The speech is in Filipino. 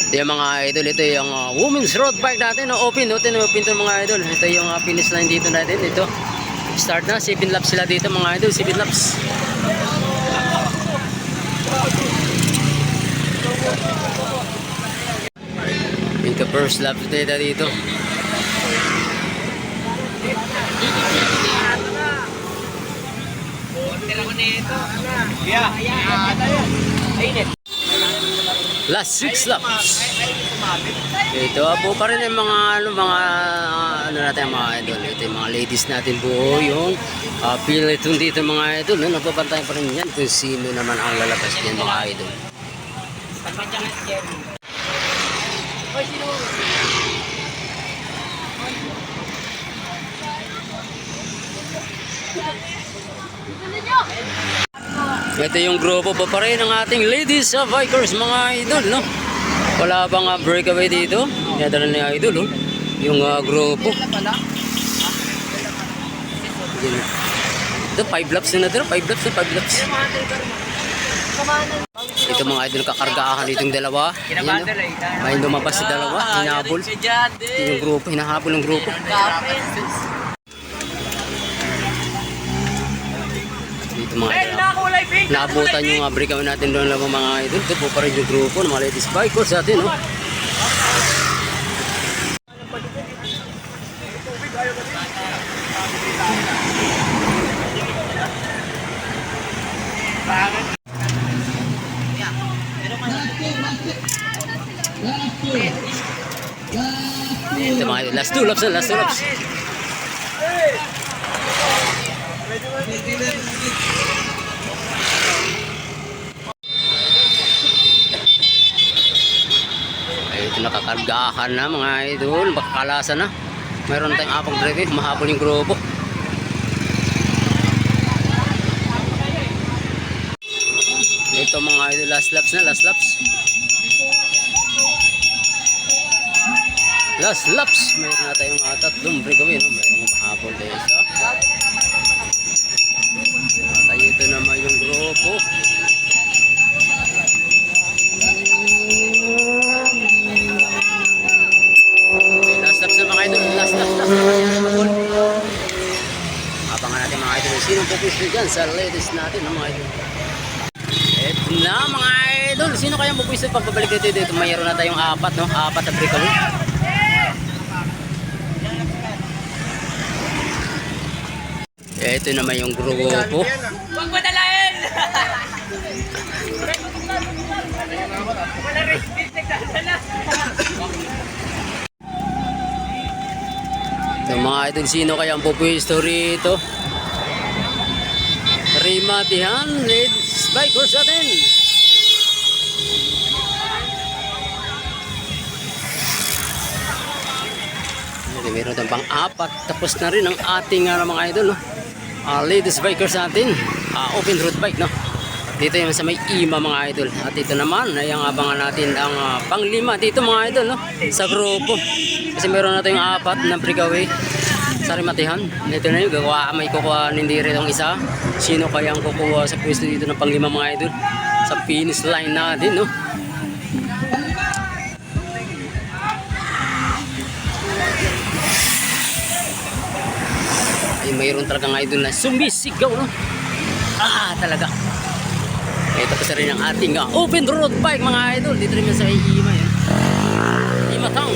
Yung mga idol, ito yung women's road bike natin. Open, open to mga idol. Ito yung finish line dito natin. Ito, start na. 7 laps sila dito mga idol. 7 laps. Ito first lap dito. Last 6 laps. Ito po pa rin yung mga ano natin mga idol. Ito yung mga ladies natin buo yung peloton dito mga idol. Nagpapantay pa rin yan kung sino naman ang lalabas diyan mga idol. Ito yung grupo pa rin ng ating ladies bikers mga idol, no? Wala bang breakaway dito? Yadala ni idol, oh. Yung grupo. Ito 5 laps na ito, 5 laps. Ito mga idol, kakargahan itong dalawa. Ayan, no? May lumabas sa dalawa, hinahabol. Ito yung grupo, hinahabol ng grupo. Dito mga idol, naabutan yung breakaway natin doon lang mga idol. Ito po pa rin yung grupo ng mga ladies bikers natin, no? Ito mga idol, last 2 laps na, last 2 laps. Ito nakakargahan na mga idol, bakakalasan na. Mayroon tayong apang break, mahabol yung grupo. Ito mga idol, last laps na, last laps. Last laps, mayroon na tayong tatlong breakaway, no? Mayroong mahabol tayo sa. Tayo ito naman yung grupo. Okay, last laps na mga idol, last laps. Abangan natin mga idol, sinong pupusto dyan sa ladies natin, no, mga idol. Ito na mga idol, sino kayang pupusto pag pabalik dito? Mayroon na tayong 4, no? 4 na breakaway. Ito naman yung grupo. Huwag mo dalahin! Wala respect, nagdadala. So mga idol, sino kaya ang pupwisto rito? Rimatihan, ladies bikers natin. Meron tayong pang-4. Tapos na rin ang ating mga idol, no? Ladies bikers natin, open road bike, no? Dito yung sa may ima mga idol. At ito naman ay ang abangan natin ang pang-5 dito mga idol, no? Sa grupo. Kasi meron na tayong 4 na breakaway sa Rimatihan. Ito na yung gawa, may kukuha hindi rin ang isa. Sino kaya ang kukuha sa pwesto dito ng pang-5 mga idol? Sa finish line natin, no? Mayroon talagang idol na sumisigaw, no? Talaga. Ito pa rin ang ating open road bike mga idol. Dito rin sa Ima yan. Ima Town.